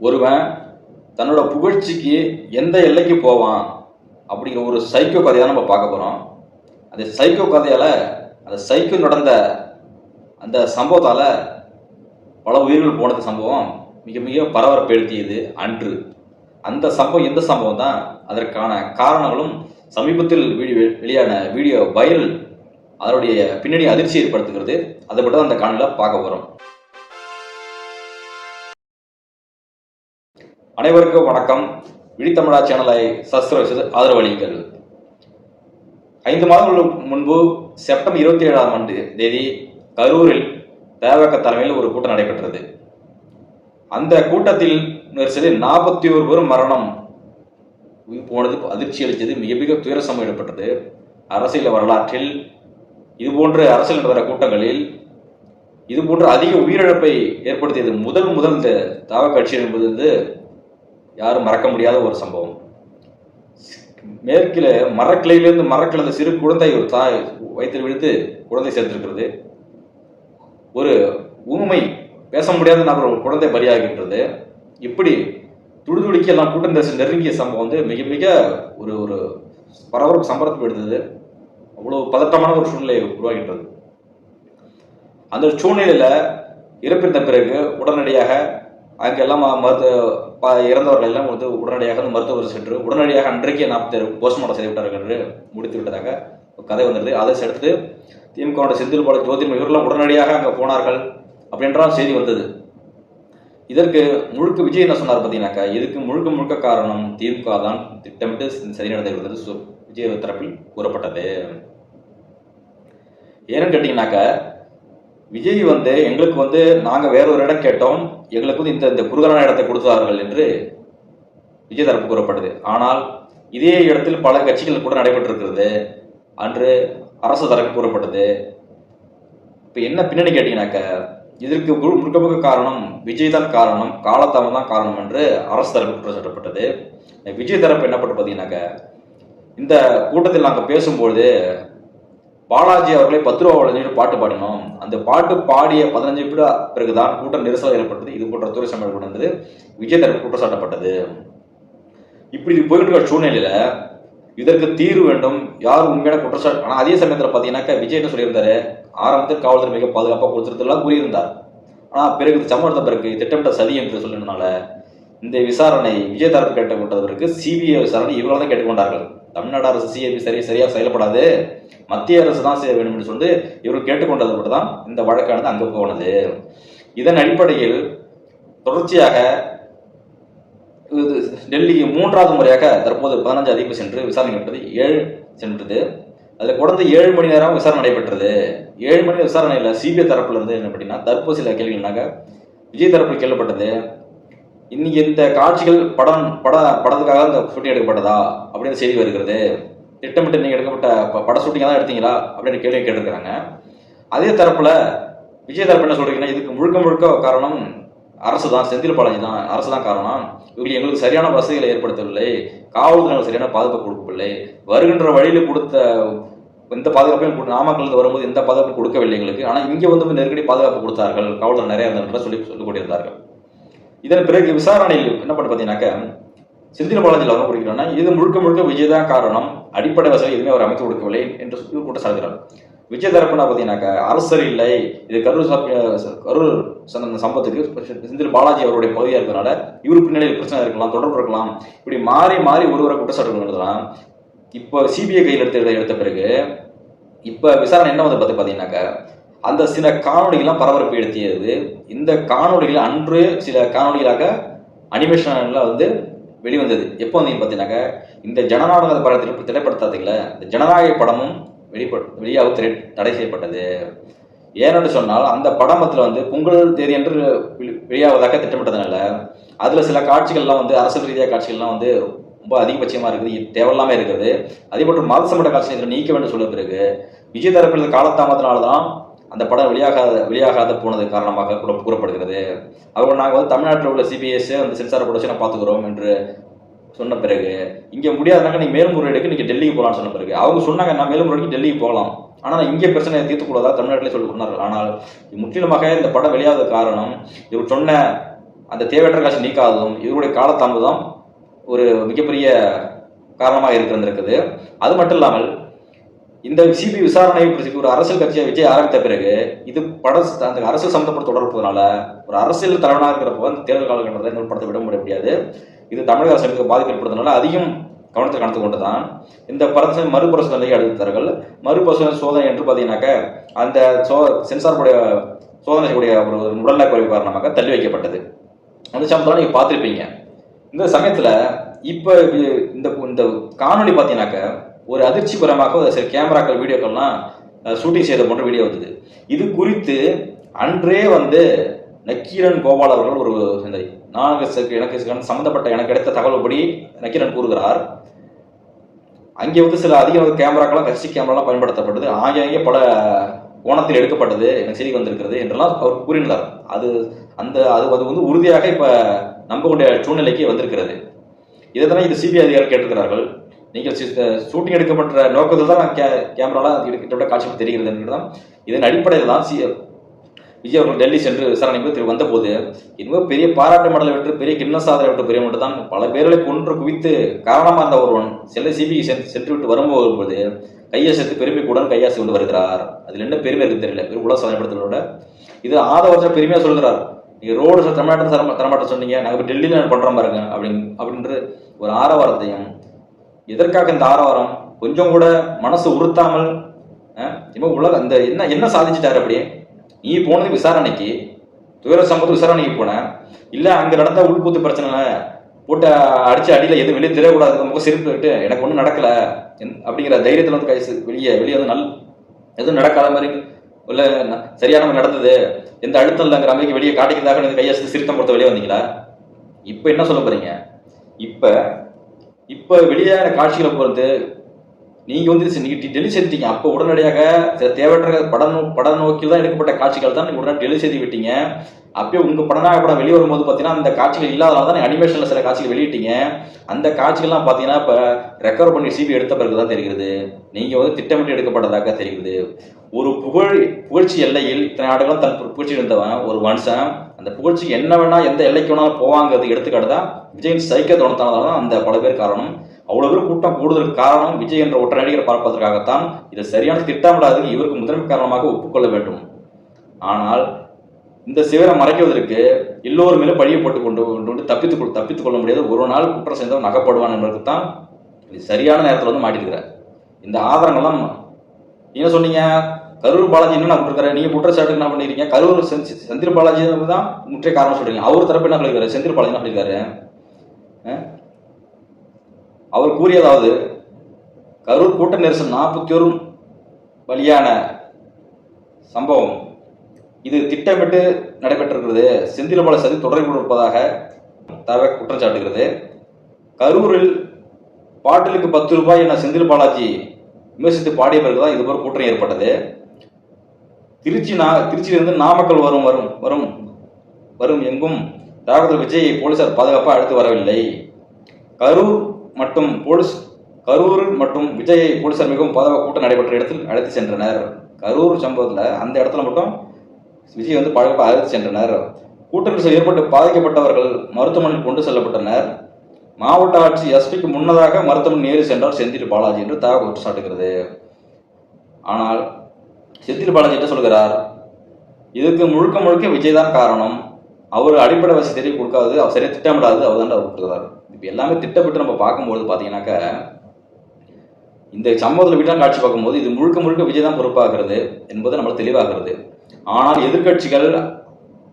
ஒருவன் தன்னோட புகழ்ச்சிக்கு எந்த எல்லைக்கு போவான் அப்படிங்கிற ஒரு சைக்கோ கதையை தான் நம்ம பார்க்க போகிறோம். அந்த சைக்கோ கதையால், அந்த சைக்கோ நடந்த அந்த சம்பவத்தால் பல உயிர்கள் போனது சம்பவம் மிக மிக பரபரப்பு எழுத்தியது அன்று. அந்த சம்பவம் எந்த சம்பவம் தான், அதற்கான காரணங்களும் சமீபத்தில் வெளியான வீடியோ வைரல் அதனுடைய பின்னணி அதிர்ச்சி ஏற்படுத்துகிறது. அதை மட்டும் அந்த காணொலியில் பார்க்க போகிறோம். அனைவருக்கும் வணக்கம். விழித்தமிழா சேனலை சப்ஸ்கிரைப் செய்து ஆதரவளியுங்கள். 5 மாதங்களுக்கு முன்பு செப்டம்பர் 27ஆம் தேதி கரூரில் தேவக தலைமையில் ஒரு கூட்டம் நடைபெற்றது. அந்த கூட்டத்தில் நெரிசலில் 41 பேரும் மரணம் போனது அதிர்ச்சி அளித்தது. மிக மிக துயர சம்பவம் ஏற்பட்டது. அரசியல் வரலாற்றில் இதுபோன்ற அரசியல் நடந்த கூட்டங்களில் இதுபோன்ற அதிக உயிரிழப்பை ஏற்படுத்தியது முதல் இந்த தாவக கட்சி என்பது யாரும் மறக்க முடியாத ஒரு சம்பவம். மேற்கில மரக்கிளையிலிருந்து மரக்கிழந்த சிறு குழந்தை ஒரு தாய் வயிற்றில் விழுந்து குழந்தை சேர்த்திருக்கிறது. ஒரு ஊமை பேச முடியாத நபர் ஒரு குழந்தை பலியாகின்றது. இப்படி துடிதுடிக்க எல்லாம் கூட்டம் நெருங்கிய சம்பவம் மிக மிக ஒரு ஒரு பரபரப்பு சம்பரத்தை எடுத்தது. அவ்வளவு பதட்டமான ஒரு சூழ்நிலையை உருவாகின்றது. அந்த சூழ்நிலையில இறப்பிருந்த பிறகு உடனடியாக அங்கெல்லாம் இறந்தவர்கள் எல்லாம் உடனடியாக மருத்துவர் சென்று உடனடியாக அன்றைக்கே 40 போஸ்ட்மார்ட்டம் செய்துவிட்டார்கள் என்று முடித்து விட்டதாக ஒரு கதை வந்தது. அதை அடுத்து திமுக செந்தில் பாலாஜி, ஜோதிர்மதி இவரெல்லாம் உடனடியாக அங்கே போனார்கள் அப்படின்ற செய்தி வந்தது. இதற்கு முழுக்க விஜய் என்ன சொன்னார் பார்த்தீங்கன்னாக்கா, இதுக்கு முழுக்க காரணம் திமுக தான் திட்டமிட்டு சரி நடந்தது விஜய் தரப்பில் கூறப்பட்டது. ஏன்னு கேட்டீங்கன்னாக்கா, விஜய் எங்களுக்கு நாங்கள் வேற ஒரு இடம் கேட்டோம், எங்களுக்கு இந்த குறுகலான இடத்தை கொடுத்தார்கள் என்று விஜய் தரப்பு கூறப்பட்டது. ஆனால் இதே இடத்தில் பல கட்சிகள் கூட நடைபெற்றிருக்கிறது. அன்று அரசு தரப்பு கூறப்பட்டது. இப்போ என்ன பின்னணி கேட்டீங்கன்னாக்க, இதற்கு முழுக்க காரணம் விஜய் தான் காரணம், காலத்தாமம் தான் காரணம் என்று அரசு தரப்பு குற்றம் சாட்டப்பட்டது. விஜய் தரப்பு என்ன பண்ண பார்த்தீங்கன்னாக்க, இந்த கூட்டத்தில் நாங்கள் பேசும்போது பாலாஜி அவர்களை 10 ரூபா வழங்கி பாட்டு பாடினோம். அந்த பாட்டு பாடிய 15 நிமிட பிறகுதான் கூட்டம் நெரிசல் ஏற்பட்டது. இது போன்ற துறை சம்பளம் நடந்தது. விஜய் தரப்பு குற்றம் சாட்டப்பட்டது. இப்படி போயிட்டு இருக்க சூழ்நிலையில இதற்கு தீர்வு வேண்டும், யாரும் உண்மையான குற்றச்சாட்டு. ஆனால் அதே சமயத்தில் பார்த்தீங்கன்னாக்கா விஜய் என்ன சொல்லியிருந்தாரு, ஆரம்பத்தில் காவல்துறை மிக பாதுகாப்பாக கொடுத்துருந்தெல்லாம் கூறியிருந்தார். ஆனால் பிறகு சம்பவத்த பிறகு திட்டமிட்ட சதி என்று சொல்லினால இந்த விசாரணை விஜய் தரப்பு கேட்டுக்கொண்டதற்கு சிபிஐ விசாரணை இவர்கள் தான் கேட்டுக்கொண்டார்கள். தமிழ்நாடு அரசு சிஐபி சரியாக செயல்படாது, மத்திய அரசு தான் செய்ய வேண்டும் என்று சொல்லி இவர்கள் கேட்டுக்கொண்டது மட்டும் தான் இந்த வழக்கானது அங்கு போனது. இதன் அடிப்படையில் தொடர்ச்சியாக டெல்லிக்கு 3வது முறையாக தற்போது 15 அதிகம் சென்று விசாரணை நடைபெற்றது. 7 சென்றது. அதில் தொடர்ந்து 7 மணி நேரம் விசாரணை நடைபெற்றது. 7 மணி விசாரணையில் சிபிஐ தரப்புல இருந்து என்ன அப்படின்னா, தற்போது சில கேள்விகள்னாக்க விஜய் தரப்பில் கேள்விப்பட்டது, இன்னைக்கு இந்த காட்சிகள் படத்துக்காக இந்த ஷூட்டிங் எடுக்கப்பட்டதா அப்படின்னு செய்தி வருகிறது. திட்டமிட்டு நீங்க எடுக்கப்பட்ட பட ஷூட்டிங்காக தான் எடுத்தீங்களா அப்படின்னு கேள்வி கேட்டிருக்கிறாங்க. அதே தரப்புல விஜய் தரப்பு என்ன சொல்றீங்கன்னா, இதுக்கு முழுக்க காரணம் அரசு தான், செந்தில் பாலாஜி தான், அரசு தான் காரணம். இவங்க எங்களுக்கு சரியான வசதிகளை ஏற்படுத்தவில்லை, காவல்துறை சரியான பாதுகாப்பு கொடுக்கவில்லை, வருகின்ற வழியில் கொடுத்த எந்த பாதுகாப்பையும் நாமக்கல் வரும்போது எந்த பாதுகாப்பும் கொடுக்கவில்லை எங்களுக்கு. ஆனால் இங்கே நெருக்கடி பாதுகாப்பு கொடுத்தார்கள், காவல்துறை நிறைய இருந்தவர்கள் சொல்லிக் கொண்டிருந்தார்கள். இதன் பிறகு விசாரணையில் என்ன பண்ண பார்த்தீங்கன்னாக்க, செந்தில் பாலாஜியில் அவங்க குறிக்கிறோம்னா இது முழுக்க விஜய் தான் காரணம், அடிப்படை வசதி எதுவுமே அவர் அமைத்து கொடுக்கவில்லை என்று கூட்டம் சாட்டுகிறார். விஜய் தரப்புனா பார்த்தீங்கன்னாக்கா, அரசர் இல்லை, இது கரூர் சம்பவத்துக்கு செந்தில் பாலாஜி அவருடைய பகுதியாக இருக்கிறதுனால இவரு பின்னணியில் பிரச்சனை இருக்கலாம், தொடர்பு இருக்கலாம், இப்படி மாறி ஒருவரை குற்றச்சாட்டுகள். இப்போ சிபிஐ கையில் எடுத்த பிறகு இப்போ விசாரணை என்ன பார்த்தீங்கன்னாக்கா, அந்த சில காணொலிகள்லாம் பரபரப்பு எடுத்தியது. இந்த காணொலிகள் அன்று சில காணொலிகளாக அனிமேஷன்ல வெளிவந்தது. எப்போ பார்த்தீங்கன்னாக்கா, இந்த ஜனநாயக படத்தில் திரைப்படத்தாதீங்கள இந்த ஜனநாயக படமும் வெளியாக தடை செய்யப்பட்டது. ஏனென்று சொன்னால், அந்த படமத்தில் பொங்கல் தேதி என்று வெளியாவதாக திட்டமிட்டதுனால அதில் சில காட்சிகள்லாம் அரசியல் ரீதியாக காட்சிகள்லாம் ரொம்ப அதிகபட்சமாக இருக்குது, தேவையில்லாமல் இருக்கிறது. அதே போன்று மத சம்பந்த காட்சிகளை நீக்க வேண்டும் சொல்ல பிறகு விஜய் தரப்பில் காலதாமதத்தினால்தான் அந்த படம் வெளியாகாத போனது காரணமாக கூறப்படுகிறது. அவங்க நாங்கள் தமிழ்நாட்டில் உள்ள சிபிஎஸ் சென்சார் ப்ரொடக்ஷனை பார்த்துக்கிறோம் என்று சொன்ன பிறகு இங்கே முடியாதுனாக்க நீங்கள் மேல்முறையீடுக்கு நீங்கள் டெல்லிக்கு போகலான்னு சொன்ன பிறகு அவங்க சொன்னாங்க, நான் மேல்முறையீடுக்கு டெல்லிக்கு போகலாம், ஆனால் இங்கே பிரச்சனையை தீர்த்துக்கூடாதா தமிழ்நாட்டிலே சொல்லி சொன்னார்கள். ஆனால் முற்றிலுமாக இந்த படம் வெளியாத காரணம் இவர் சொன்ன அந்த தேவையற்ற காட்சி நீக்காததும் இவருடைய காலதாமதம் ஒரு மிகப்பெரிய காரணமாக இருந்திருக்குது. அது மட்டும் இல்லாமல் இந்த சிபிஐ விசாரணை ஒரு அரசியல் கட்சியை விஜய் ஆரம்பித்த பிறகு இது அந்த அரசியல் சம்பந்தப்பட்ட தொடர்புனால ஒரு அரசியல் தலைவனாக இருக்கிறப்போ அந்த தேர்தல் காலகட்டத்தை இன்னொரு படத்தை விட முடியாது. இது தமிழக அரசுக்கு பாதிப்பு ஏற்படுறதுனால அதிகம் கவனத்தை கணத்து கொண்டுதான் இந்த படத்தை மறுபரிசோதனை எடுத்தார்கள். மறுபரிசோதனை சோதனை என்று பார்த்தீங்கன்னாக்க அந்த சென்சாருடைய சோதனைக்கூடிய ஒரு உடல்நல குறைவு காரணமாக தள்ளி வைக்கப்பட்டது. அந்த சம்பளம் நீங்க பார்த்துருப்பீங்க. இந்த சமயத்துல இப்ப இந்த காணொலி பார்த்தீங்கன்னாக்க ஒரு அதிர்ச்சிகரமாக சில கேமராக்கள் வீடியோக்கள்லாம் ஷூட்டிங் செய்த போன்ற வீடியோ வந்தது. இது குறித்து அன்றே நக்கீரன் கோபால் அவர்கள் ஒரு எனக்கு சம்பந்தப்பட்ட எனக்கு கிடைத்த தகவல்படி நக்கீரன் கூறுகிறார், அங்கே சில அதிக கேமராக்கெல்லாம் கட்சி கேமராலாம் பயன்படுத்தப்பட்டது, ஆகிய பல கோணத்தில் எடுக்கப்பட்டது எனக்கு செய்தி வந்திருக்கிறது என்றெல்லாம் அவர் கூறினார். அது உறுதியாக இப்ப நம்ப வேண்டிய சூழ்நிலைக்கு வந்திருக்கிறது. இதைத்தானே இது சிபிஐ அதிகாரிகள் கேட்டிருக்கிறார்கள். நீங்கள் ஷூட்டிங் எடுக்கப்பட்ட நோக்கத்தில் தான் கேமராலாம் கிட்டத்தட்ட காட்சி தெரிகிறது என்றுதான். இதன் அடிப்படையில் தான் விஜய் அவர்கள் டெல்லி சென்று விசாரணைக்கு வந்தபோது இன்னும் பெரிய பாராட்டு மடலை விட்டு பெரிய கிண்ண சாதனை விட்டு பெரிய மட்டும் தான் பல பேர்களை கொன்று குவித்து காரணமாக இருந்த ஒருவன் சில சிபிஐ சென்று விட்டு வரும்போது கையாசத்து பெருமை கூட கையாசி கொண்டு வருகிறார். அதுல என்ன பெருமை இருக்கு தெரியல, பெரும் உலக சாதனைப்படுத்தலோட இது ஆதவற்ற பெருமையா சொல்கிறார். நீங்க ரோடு தமிழ்நாட்டில் தரமாட்ட சொன்னீங்க, நாங்கள் இப்போ டெல்லியில பண்றோம் பாருங்க அப்படின்ற ஒரு ஆரவாரத்தையும், எதற்காக இந்த ஆரவாரம் கொஞ்சம் கூட மனசு உறுத்தாமல் உலக இந்த என்ன சாதிச்சுட்டாரு அப்படி? நீ போனது விசாரணைக்கு, துயர சம்பவத்து விசாரணைக்கு போன, இல்ல அங்க நடந்த உள்பூத்து பிரச்சனை போட்டு அடிச்சு அடியில எதுவும் வெளியே தெரியக்கூடாது, ரொம்ப சிரிப்பு விட்டு எனக்கு ஒன்றும் நடக்கல அப்படிங்கிற தைரியத்துல வெளியே எதுவும் நடக்காத மாதிரி இல்ல சரியான நடந்தது, எந்த அழுத்தம் இல்லைங்கிற மாதிரி வெளியே காட்டிக்கிறதாக கையாசி சிரித்தம் கொடுத்த வெளியே வந்தீங்களா? இப்ப என்ன சொல்ல போறீங்க? இப்ப வெளியான காட்சிகளை பொறுத்து நீங்க டெலி செய்துட்டீங்க. அப்போ உடனடியாக தேவையற்ற பட நோக்கில் தான் எடுக்கப்பட்ட காட்சிகள் தான் நீங்க உடனே டெலி செய்து விட்டீங்க. அப்பயே உங்க படம் வெளியே வரும்போது பாத்தீங்கன்னா அந்த காட்சிகள் இல்லாதனால தான் அனிமேஷன்ல சில காட்சிகள் வெளியிட்டீங்க. அந்த காட்சிகள்லாம் பாத்தீங்கன்னா இப்ப ரெக்கவர் பண்ணி சிபி எடுத்த பிறகுதான் தெரிகிறது நீங்க திட்டமிட்டு எடுக்கப்பட்டதாக தெரிகிறது. ஒரு புகழ்ச்சி எல்லையில் இத்தனை ஆண்டுகளும் தன் புகழ்ச்சி இருந்தவன் ஒரு மனுஷன் அந்த புகழ்ச்சி என்ன வேணா எந்த எல்லைக்கு வேணாலும் போவாங்கிறது எடுத்துக்காட்டுதான் விஜயின் சைக்க தோணத்தானதான் அந்த பல பேர் காரணம். அவ்வளவு பேர் கூட்டம் கூடுதலுக்கு காரணம் விஜய் என்ற ஒற்றை நடிகரை பார்ப்பதற்காகத்தான். இதை சரியான திட்டமிடாது இவருக்கு முதன்மை காரணமாக ஒப்புக்கொள்ள வேண்டும். ஆனால் இந்த சிவரை மறைக்குவதற்கு எல்லோருமே பழியை போட்டுக் கொண்டு தப்பித்துக் கொள்ள முடியாது. ஒரு நாள் குற்றம் செய்தவன் நகப்படுவான் என்பதற்குத்தான் இது சரியான நேரத்தில் மாட்டிருக்கிறார். இந்த ஆதாரங்கள்லாம் என்ன சொன்னீங்க? கரூர் பாலாஜி என்ன கொடுக்குறாரு, நீங்க குற்றச்சாட்டுக்கு என்ன பண்ணிருக்கீங்க? கரூர் செந்தில் பாலாஜி தான் முற்றிய காரணம் சொல்றீங்க. அவர் தரப்பு என்ன சொல்லிருக்காரு? செந்தில் பாலாஜி என்ன சொல்லிருக்காரு? அவர் கூறியதாவது கரூர் கூட்ட நெரிசல் 41 பலியான சம்பவம் இது திட்டமிட்டு நடைபெற்றிருக்கிறது, செந்தில் பாலாஜி சதி தொடர்பு இருப்பதாக குற்றம் சாட்டுகிறது. கரூரில் பாட்டிலுக்கு 10 ரூபாய் என செந்தில் பாலாஜி விமர்சித்து பாடிய பிறகுதான் இது போல கூட்டம் ஏற்பட்டது. திருச்சியிலிருந்து நாமக்கல் வரும் எங்கும் தாக்குதல் விஜயை போலீசார் பாதுகாப்பாக அழைத்து வரவில்லை. கரூர் மற்றும் விஜயை போலீசார் மிகவும் பாதுகாப்பு கூட்டம் நடைபெற்ற இடத்தில் அழைத்து சென்றனர். கரூர் சம்பவத்துல அந்த இடத்துல மட்டும் விஜய் பாதுகாப்பாக அழைத்து சென்றனர். கூட்டத்தில் ஏற்பட்டு பாதிக்கப்பட்டவர்கள் மருத்துவமனையில் கொண்டு செல்லப்பட்டனர். மாவட்ட ஆட்சி எஸ்பிக்கு முன்னதாக மருத்துவமனை நேரில் சென்றார் செந்தில் பாலாஜி என்று தகவல் குற்றம் சாட்டுகிறது. ஆனால் செந்தில் பாலாஜி என்ன சொல்கிறார்? இதுக்கு முழுக்க விஜய் தான் காரணம், அவர் அடிப்படை வசதி தெரிய கொடுக்காது, அவர் சரியா திட்டமிடாது, அவர் தான் கொடுக்குறாரு. இப்ப எல்லாமே திட்டமிட்டு நம்ம பார்க்கும்போது பாத்தீங்கன்னாக்க இந்த சம்பவத்தில் வீட்டான் காட்சி பார்க்கும்போது இது முழுக்க விஜய் தான் பொறுப்பாகிறது என்பது நம்மளுக்கு தெளிவாகிறது. ஆனால்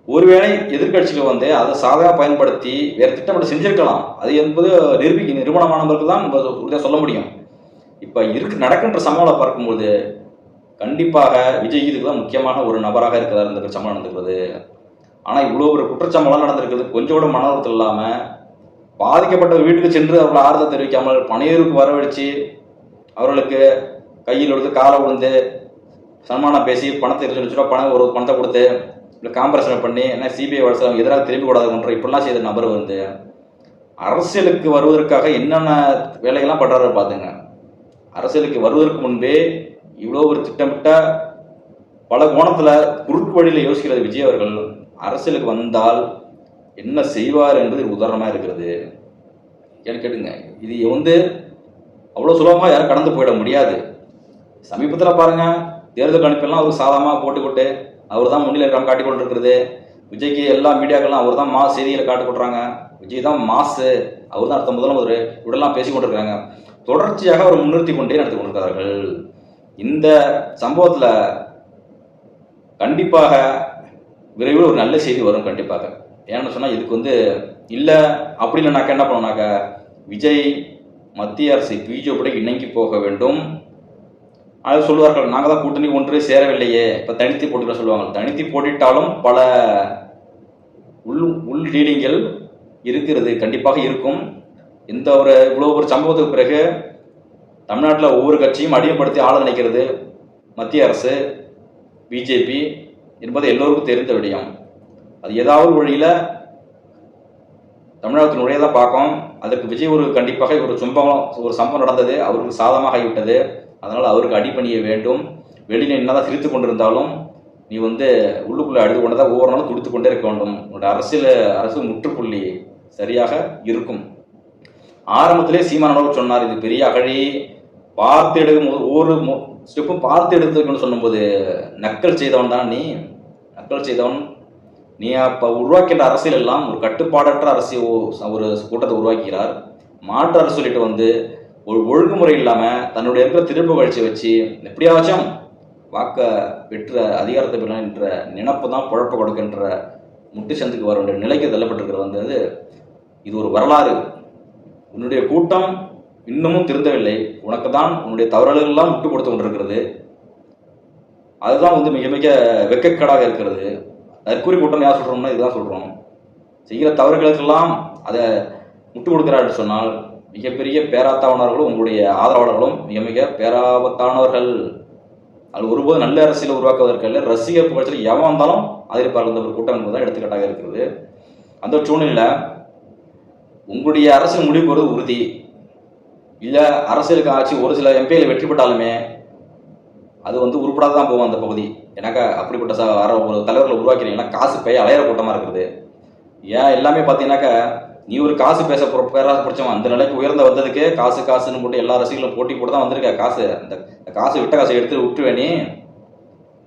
ஒருவேளை எதிர்கட்சிகள் அதை சாதகமாக பயன்படுத்தி வேற திட்டமிட்டு செஞ்சிருக்கலாம். அது என்பது நிறுவனமானவர்களுக்கு தான் உறுதியாக சொல்ல முடியும். இப்ப நடக்கின்ற சம்பவங்களை பார்க்கும்போது கண்டிப்பாக விஜய் இதுக்கு தான் முக்கியமான ஒரு நபராக இருக்கிறார் இந்த சம்பவம் நடந்திருக்கிறது. ஆனா இவ்வளவு ஒரு குற்றச்சம்பவம் நடந்திருக்கிறது கொஞ்சம் கூட மன வருத்தம் இல்லாம பாதிக்கப்பட்ட வீட்டுக்கு சென்று அவர்களை ஆறுதல் தெரிவிக்காமல் பணியூருக்கு வரவழைச்சு அவர்களுக்கு கையில் எடுத்து காலை விழுந்து சன்மானம் பேசி பணத்தை ஒரு பணத்தை கொடுத்து இல்லை காம்பரேஷன் பண்ணி என்ன சிபிஐ வழக்கு எதிராக திரும்பி கூடாதுன்ற இப்படிலாம் செய்த நபர் அரசியலுக்கு வருவதற்காக என்னென்ன வேலைகள்லாம் பண்றாரு பாத்துங்க. அரசியலுக்கு வருவதற்கு முன்பே இவ்வளோ ஒரு திட்டமிட்ட பல கோணத்துல குறுக்கு வழியில யோசிக்கிறது விஜய் அவர்கள். அரசியலுக்கு வந்தால் என்ன செய்வார் என்பது உதாரணமாக இருக்கிறது. ஏன்னு கேட்டுங்க, இது வந்து அவ்வளோ சுலபமாக யாரும் கடந்து போயிட முடியாது. சமீபத்தில் பாருங்க, தேர்தல் கணிப்பெல்லாம் அவருக்கு சாதகமாக போட்டுக்கொண்டு அவர் தான் முன்னிலை காட்டிக்கொண்டு இருக்கிறது. விஜய்க்கு எல்லா மீடியாக்கள்லாம் அவர் தான் மாஸ் செய்திகளை காட்டி கொடுறாங்க. விஜய் தான் மாசு, அவர் தான் அடுத்த முதலமைச்சர், இப்படிலாம் பேசி கொண்டிருக்கிறாங்க. தொடர்ச்சியாக அவர் முன்னிறுத்தி கொண்டே நடத்தி கொண்டிருக்கிறார்கள். இந்த சம்பவத்தில் கண்டிப்பாக விரைவில் ஒரு நல்ல செய்தி வரும் கண்டிப்பாக. ஏன்னு சொன்னால் இதுக்கு வந்து இல்லை அப்படி இல்லைனாக்கா என்ன பண்ணோம்னாக்கா, விஜய் மத்திய அரசு பிஜேபியோட இணங்கி போக வேண்டும். அது சொல்லுவார்கள், நாங்கள் தான் கூட்டணி ஒன்று சேரவில்லையே, இப்போ தனித்து போட்டிக்கலாம் சொல்லுவாங்க. தனித்து போட்டிட்டாலும் பல உள் டீலிங்கள் இருக்கிறது, கண்டிப்பாக இருக்கும். இந்த இவ்வளோ ஒரு சம்பவத்துக்கு பிறகு தமிழ்நாட்டில் ஒவ்வொரு கட்சியும் அடிமைப்படுத்தி ஆள நினைக்கிறது மத்திய அரசு பிஜேபி என்பது எல்லோருக்கும் தெரிந்த விடயம். அது ஏதாவது வழியில் தமிழகத்தினுடைய தான் பார்க்கும். அதுக்கு விஜய் கண்டிப்பாக ஒரு சம்பவம் நடந்தது, அவருக்கு சாதகமாக ஆகிவிட்டது. அதனால் அவருக்கு அடிபணிய வேண்டும். வெளியில் என்னதான் சிரித்து கொண்டிருந்தாலும் நீ உள்ளுக்குள்ளே அழுது கொண்டதான் ஒவ்வொரு நாளும் துடித்து கொண்டே இருக்க வேண்டும். உன்னோட அரசு முற்றுப்புள்ளி சரியாக இருக்கும். ஆரம்பத்திலே சீமானவர் சொன்னார், இது பெரிய அகழி, பார்த்து எடுக்கும் ஒவ்வொரு ஸ்டெப்பும் பார்த்து எடுத்துக்கணும்னு சொல்லும்போது, நக்கல் செய்தவன் தான் நீ, நக்கல் செய்தவன் நீ. அப்போ உருவாக்கின்ற அரசியல் எல்லாம் ஒரு கட்டுப்பாடற்ற ஒரு கூட்டத்தை உருவாக்கிறார். மாற்று அரசு சொல்லிட்டு ஒரு ஒழுங்குமுறை இல்லாமல் தன்னுடைய இருக்கிற திருப்பு கழிச்சு வச்சு எப்படியாச்சும் வாக்க பெற்ற அதிகாரத்தை பெற என்ற நினைப்பு தான் குழப்ப கொடுக்கின்ற முட்டு சந்துக்கு வர வேண்டிய நிலைக்கு தள்ளப்பட்டிருக்கிறது. இது ஒரு வரலாறு. உன்னுடைய கூட்டம் இன்னமும் திருந்தவில்லை. உனக்கு தான் உன்னுடைய தவறுகளெல்லாம் முட்டு கொடுத்து கொண்டிருக்கிறது. அதுதான் மிக மிக வெக்கக்கேடாக இருக்கிறது. தற்கூரி கூட்டம் யார் சொல்கிறோம்னா இதுதான் சொல்கிறோம். செய்கிற தவறுகளுக்கெல்லாம் அதை முட்டு கொடுக்கிறார்கள் சொன்னால் மிகப்பெரிய பேராத்தாவனர்களும் உங்களுடைய ஆதரவாளர்களும் மிக மிக பேராபத்தானவர்கள். அது ஒருபோது நல்ல அரசியலை உருவாக்குவதற்கல்ல, ரசிகர் புகழ்ச்சியில் எவன் வந்தாலும் ஆதரிப்பார்கள் இந்த ஒரு கூட்டம் என்பதுதான் எடுத்துக்காட்டாக இருக்கிறது. அந்த சூழ்நிலையில் உங்களுடைய அரசியல் முடிவு போகிறது உறுதி இல்லை. அரசியலுக்கு ஆட்சி ஒரு சில எம்பியில் வெற்றி பெற்றாலுமே அது உருப்படாத தான் போகும் அந்த பகுதி. ஏன்னாக்கா அப்படிப்பட்ட ஒரு தலைவர்களை உருவாக்கிறீங்கன்னா காசு பைய அலையிற கூட்டமாக இருக்குது. ஏன் எல்லாமே பார்த்தீங்கன்னாக்கா, நீ ஒரு காசு பேராசை பிடிச்சவன் அந்த நிலைக்கு உயர்ந்த வந்ததுக்கு காசுன்னு போட்டு எல்லா ரசிகர்களும் போட்டி போட்டு தான் வந்திருக்க. அந்த காசு விட்ட காசை எடுத்து விட்டுருவேனே,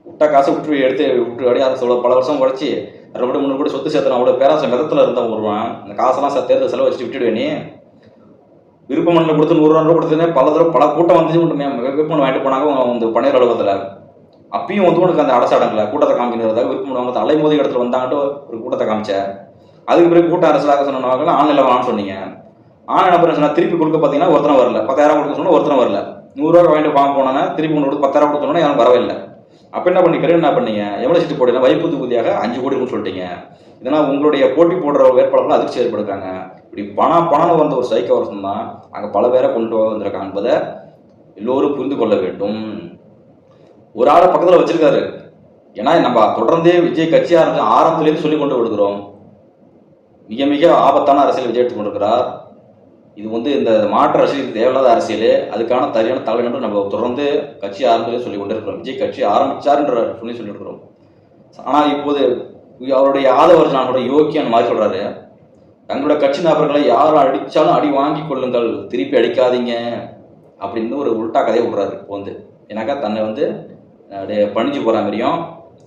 விட்ட காசை விட்டு அடியாத பல வருஷம் உழைச்சி 2-3 கோடி சொத்து சேர்த்தன அவ்வளோ பேராசை மிதத்தில் இருந்தால் வருவான். அந்த காசெல்லாம் தேர்தல் செலவு வச்சுட்டு விட்டுடுவேனே. விருப்ப மண்ணில் கொடுத்து 100 ரூபா கொடுத்ததுனே பல கூட்டம் வந்துச்சு. விருப்பம் வாங்கிட்டு போனாங்க பணியர் அலுவலகத்தில். அப்பயும் உனக்கு அந்த அரசாடங்களை கூட்டத்தை காமிக்கிறதாக விருப்பம் வாங்க அலைமோதி இடத்துல வந்தாங்கட்டு ஒரு கூட்டத்தை காமிச்சேன். அதுக்கு பிறகு கூட்டம் அரசியலாக சொன்னவங்க ஆன்லைனில் வாங்கன்னு சொன்னீங்க. ஆன்லைன் அப்புறம் சொன்னால் திருப்பி கொடுக்க பார்த்தீங்கன்னா ஒருத்தனை வரல. 10,000 கொடுக்க சொன்னால் ஒருத்தனை வரல. 100 ரூபா வாங்கிட்டு வாங்க போனோன்னா திருப்பி கொண்டு 10,000 கொடுத்தோன்னா யாரும் வரவில்லை. அப்போ என்ன பண்ணீங்க, எவ்வளோ சீட்டு போட்டீங்கன்னா வைப்பு தொகுதியாக 5 கோடி சொல்லிட்டீங்க. இதனால் உங்களுடைய போட்டி போடுற வேட்பாளர்கள் அதிர்ச்சி ஏற்படுறாங்க. இப்படி பணம் ஒரு சைக்கோ வருஷம் தான் அங்கே பல பேரை கொண்டு வந்திருக்காங்க என்பதை எல்லோரும் புரிந்து கொள்ள வேண்டும். ஒரு ஆளை பக்கத்தில் வச்சிருக்காரு. ஏன்னா நம்ம தொடர்ந்தே விஜய் கட்சியாக ஆரம்பத்திலேருந்து சொல்லி கொண்டு விடுகிறோம். மிக மிக ஆபத்தான அரசியல் விஜய் எடுத்துக் கொண்டிருக்கிறார். இது இந்த மாற்று அரசியலுக்கு தேவையில்லாத அரசியல். அதுக்கான சரியான தலைவர்கள் நம்ம தொடர்ந்து கட்சி ஆரம்பத்திலே சொல்லி கொண்டிருக்கிறோம். விஜய் கட்சி ஆரம்பிச்சாருன்ற சொல்லியிருக்கிறோம். ஆனால் இப்போது அவருடைய ஆதரவு நான் கூட யோக்கியன் மாதிரி சொல்றாரு, தங்களோட கட்சி நபர்களை யாரும் அடிச்சாலும் அடி வாங்கி கொள்ளுங்கள், திருப்பி அடிக்காதீங்க அப்படின்னு ஒரு உல்டா கதையை விடுறாரு. இப்போ ஏன்னாக்கா தன்னை பணிஞ்சு போற மாதிரியும்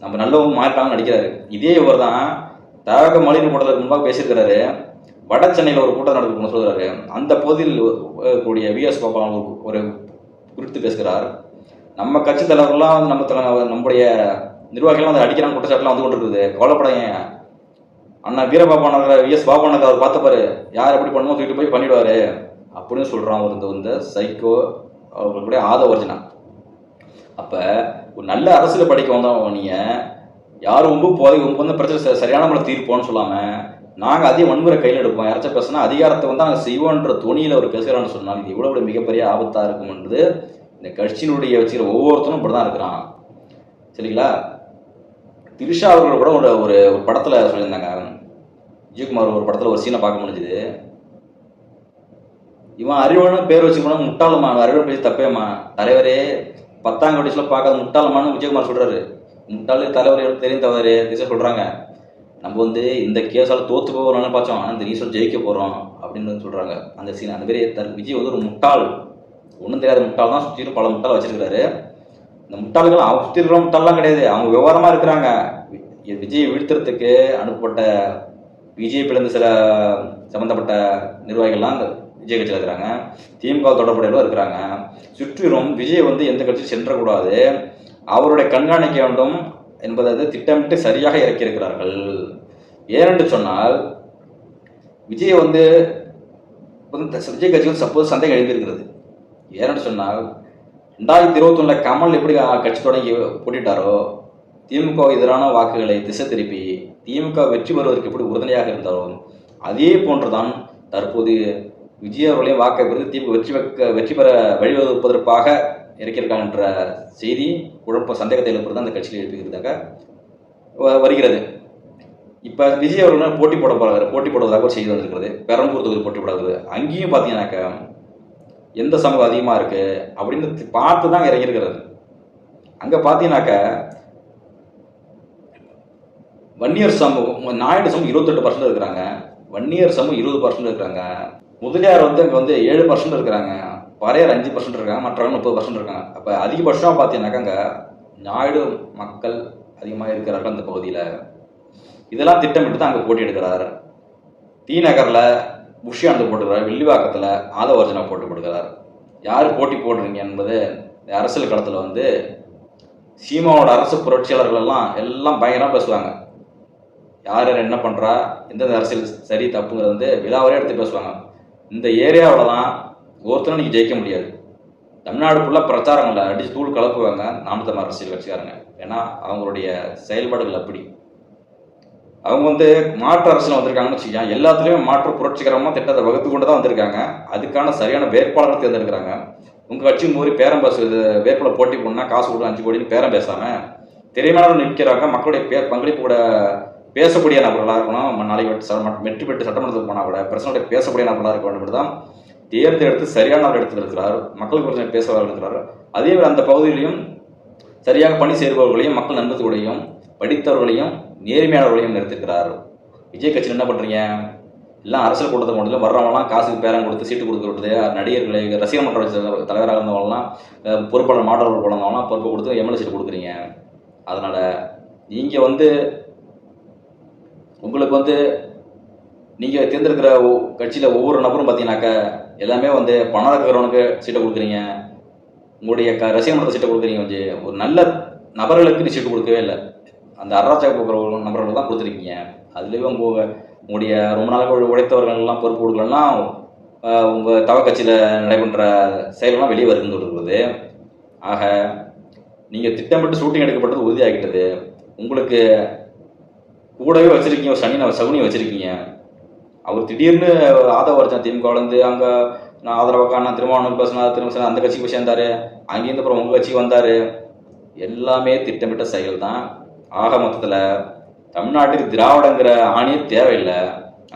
நம்ம நல்லவங்க மாறிட்டாங்கன்னு நடிக்கிறாரு. இதே இவர் தான் தக மலின கூட்டத்துக்கு முன்பாக பேசியிருக்கிறாரு. வட சென்னையில் ஒரு கூட்டம் நடக்குன்னு சொல்கிறாரு. அந்த பகுதியில் கூடிய விஎஸ் கோபால் ஒரு குறித்து பேசுகிறார். நம்ம கட்சி தலைவர்கள்லாம் நம்முடைய நிர்வாகிகள்லாம் அடிக்கிறாங்க குற்றச்சாட்டுலாம் கொண்டிருக்குது. கவலைப்படைங்க, அண்ணா வீரபாபா நகர் விஎஸ் பாபா நகர் அவர் பார்த்துப்பாரு, யார் எப்படி பண்ணுமோ தூக்கிட்டு போய் பண்ணிடுவாரு அப்படின்னு சொல்கிறான் ஒரு சைக்கோ அவர்களுடைய ஆதவர்ஜனா. அப்போ ஒரு நல்ல அரசியல் படிக்க வந்தவங்க நீங்கள் யாரும் உங்க பிரச்சனை சரியான முறை தீர்ப்போன்னு சொல்லாமல் நாங்கள் அதிக வன்முறை கையில் எடுப்போம், யாராச்சும் பேசுனா அதிகாரத்தை நாங்கள் செய்வோன்ற துணியில் அவர் பேசுகிறான்னு சொன்னால் இது எவ்வளோ மிகப்பெரிய ஆபத்தாக இருக்கும்ன்றது இந்த கட்சியினுடைய வச்சுக்கிற ஒவ்வொருத்தரும் இப்படி தான் இருக்கிறான். சரிங்களா? திரிஷா அவர்கள் கூட ஒரு படத்தில் சொல்லியிருந்தாங்க. விஜயகுமார் ஒரு படத்தில் ஒரு சீனை பார்க்க முடிஞ்சுது. இவன் அறிவனும் பேர் வச்சு போனால் முட்டாளமா, அறிவன் பேசி தப்பேம்மா, தலைவரே 10ஆம் கடைசியில் பார்க்காத முட்டாளமானு விஜயகுமார் சொல்கிறாரு. முட்டாளு தலைவர் தெரியும் தவறு திசை சொல்கிறாங்க. நம்ம வந்து இந்த கேஸால் தோற்று போகிறோம்னு பார்த்தோம், ஆனால் இந்த ரீசல் ஜெயிக்க போகிறோம் அப்படின்னு சொல்கிறாங்க. அந்த சீன் அந்த மாதிரி விஜய் வந்து ஒரு முட்டாள், ஒன்றும் தெரியாத முட்டாள் தான், சுற்றிலும் பல முட்டாள் வச்சிருக்கிறாரு. இந்த முட்டாள்கள் அவங்க சுற்றி இருக்கிற முட்டாள்லாம் கிடையாது, அவங்க விவரமாக இருக்கிறாங்க. விஜயை வீழ்த்துறதுக்கு அனுப்பப்பட்ட பிஜேபியிலேருந்து சில சம்மந்தப்பட்ட நிர்வாகிகள்லாம் அந்த விஜய் கட்சியில் இருக்கிறாங்க, திமுக தொடர்புடையவர்கள் இருக்கிறாங்க. சுற்றிலும் விஜய் வந்து எந்த கட்சியும் சென்றக்கூடாது, அவருடைய கண்காணிக்க வேண்டும் என்பதை திட்டமிட்டு சரியாக இறக்கியிருக்கிறார்கள். ஏனென்று சொன்னால் விஜய் வந்து விஜய் கட்சி வந்து சப்போஸ் சந்தேகம் எழுந்திருக்கிறது. ஏனென்று சொன்னால் 2021 கமல் எப்படி கட்சி தொடங்கி போட்டிட்டாரோ, திமுக எதிரான வாக்குகளை திசை திருப்பி திமுக வெற்றி பெறுவதற்கு எப்படி உறுதுணையாக இருந்தாரோ, அதே போன்றுதான் தற்போது விஜய் அவர்களையும் வாக்கை பெறுது திமுக வெற்றி பெற வழிவகுப்பதற்காக இறக்கியிருக்காங்க என்ற செய்தி குழப்ப சந்தேகத்தை எழுப்புறது அந்த கட்சியில் எழுப்புகிறதாக வருகிறது. இப்போ விஜய் அவர்கள் போட்டி போடுவதாக ஒரு செய்தி வந்திருக்கிறது. பெரம்பூர் தொகுதி போட்டி போடுறது, அங்கேயும் பார்த்தீங்கன்னாக்கா எந்த சமூகம் அதிகமாக இருக்குது அப்படின்னு பார்த்து தான் இறங்கியிருக்கிறது. அங்கே பார்த்தீங்கன்னாக்கா வன்னியர் சமூகம், நாயுடு சமூகம் 28% இருக்கிறாங்க, வன்னியர் சமூகம் 20% இருக்கிறாங்க, முதலியார் வந்து அங்கே வந்து 7% இருக்கிறாங்க, பறையர் 5% இருக்காங்க, மற்றவங்க 30% இருக்காங்க. அப்போ அதிகபட்சமாக பார்த்தீங்கன்னாக்கா அங்கே நாயுடு மக்கள் அதிகமாக இருக்கிறார்கள் அந்த பகுதியில். இதெல்லாம் திட்டமிட்டு தான் அங்கே போட்டி எடுக்கிறார். டி நகரில் புஷ்யாண்டு போட்டுக்கிறார், வில்லிவாக்கத்தில் ஆதவர்ஜனா போட்டு கொடுக்குறார். யார் போட்டி போடுறீங்க என்பது அரசியல் களத்தில் வந்து சீமாவோட அரசு புரட்சியாளர்கள் எல்லாம் பயங்கரமாக பேசுவாங்க. யார் என்ன பண்ணுறா, எந்தெந்த அரசியல் சரி தப்புங்கிறது வந்து விழாவரே எடுத்து பேசுவாங்க. இந்த ஏரியாவில் தான் ஒருத்தரும் நீங்கள் ஜெயிக்க முடியாது. தமிழ்நாடு ஃபுல்லாக பிரச்சாரங்களில் அடித்து தூள் கலப்புவாங்க நாம் தமிழர் அரசியல் கட்சிக்காரங்க. ஏன்னா அவங்களுடைய செயல்பாடுகள் அப்படி. அவங்க வந்து மாற்று அரசியல் வந்திருக்காங்கன்னு வச்சுக்கோங்க, எல்லாத்துலேயும் மாற்று புரட்சிகரமாக திட்டத்தை வகுத்து கொண்டு தான் வந்திருக்காங்க. அதுக்கான சரியான வேட்பாளர்கள் தேர்ந்தெடுக்கிறாங்க. உங்கள் கட்சி மூறி பேரம் பேசுவது, வேட்பாளர் போட்டி போடணும்னா காசு கொடுத்து 5 கோடின்னு பேரம் பேசாமல் திரைமணம் நிற்கிறாங்க. மக்களுடைய பங்களிப்பு கூட பேசக்கூடிய நபர்களாக இருக்கணும். நாளைக்கு வெற்றி பெற்று சட்டமன்றத்துக்கு போனால் கூட பிரச்சனை பேசக்கூடிய நபர்களாக இருக்க வேண்டும் தான் தேர்ந்தெடுத்து சரியான நபர் எடுத்து இருக்கிறார். மக்களுக்கு பிரச்சனை பேசுவார்கள் இருக்கிறார். அதே மாதிரி அந்த பகுதியிலையும் சரியாக பணி செய்பவர்களையும் மக்கள் நண்பர்களையும் படித்தவர்களையும் நேர்மையானவர்களையும் நிறுத்திருக்கிறார். விஜய் கட்சியில் என்ன பண்ணுறீங்க, எல்லாம் அரசியல் கூட்டத்தை கொண்டு வர்றவங்களாம் காசுக்கு பேரம் கொடுத்து சீட்டு கொடுக்குறது, நடிகர்களை ரசிகர் மன்ற தலைவராக இருந்தவங்களாம் பொறுப்பாளர் மாடல் போனவங்களாம் பொறுப்பு கொடுத்து எம்எல்ஏ சீட்டு கொடுக்குறீங்க. அதனால் நீங்கள் வந்து உங்களுக்கு வந்து நீங்கள் தேர்ந்தெடுக்கிற கட்சியில் ஒவ்வொரு நபரும் பார்த்தீங்கன்னாக்கா எல்லாமே வந்து பணம் இருக்கிறவனுக்கு சீட்டை கொடுக்குறீங்க, உங்களுடைய ரசிகர் மன்றத்தை சீட்டை கொடுக்குறீங்க. வந்து ஒரு நல்ல நபர்களுக்கு நீ சீட்டு கொடுக்கவே இல்லை, அந்த அராஜக போக்குற நபர்கள் தான் கொடுத்துருக்கீங்க. அதுலேயும் உங்களுடைய ரொம்ப நாளாக உழைத்தவர்கள்லாம் பொறுப்பு கொடுக்கலன்னா உங்கள் தவ கட்சியில் நடைபெற்ற செயலெல்லாம் வெளியே வருதுன்னு சொல்கிறது. ஆக நீங்கள் திட்டமிட்டு ஷூட்டிங் எடுக்கப்பட்டது உறுதியாகிட்டது. உங்களுக்கு கூடவே வச்சுருக்கீங்க, சகுனியை வச்சுருக்கீங்க. அவர் திடீர்னு ஆதவர்ஜன் திமுகலேருந்து அங்கே நான் ஆதரவாக நான் திருமாவளவன் திரும்ப அந்த கட்சிக்கு போய் சேர்ந்தார், அங்கேருந்து அப்புறம் உங்கள் கட்சிக்கு வந்தார். எல்லாமே திட்டமிட்ட செயல் தான். ஆக மொத்தத்தில் தமிழ்நாட்டுக்கு திராவிடங்கிற ஆணியே தேவையில்லை.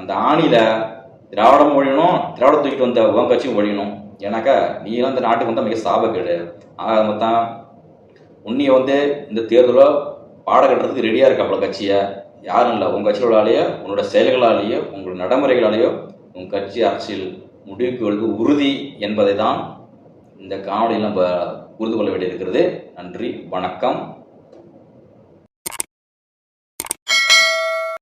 அந்த ஆணியில் திராவிடம் ஒழியணும், திராவிடம் தூக்கிட்டு வந்த உன் கட்சியும் ஒழியணும். ஏன்னாக்கா நீ அந்த நாட்டுக்கு வந்தால் மிக சாபக்கேடு. ஆக மொத்தம் உன்னையை வந்து இந்த தேர்தலோ பாட கட்டுறதுக்கு ரெடியாக இருக்காப்புல கட்சியை. யாரும் இல்லை, உங்கள் கட்சிகளாலேயோ உன்னோட செயல்களாலேயோ உங்களோட நடைமுறைகளாலேயோ உங்கள் கட்சி அரசியல் முடிவுக்கு வருவது உறுதி என்பதை தான் இந்த காணொலியில் நம்ம புரிந்து கொள்ள வேண்டியிருக்கிறது. நன்றி, வணக்கம்.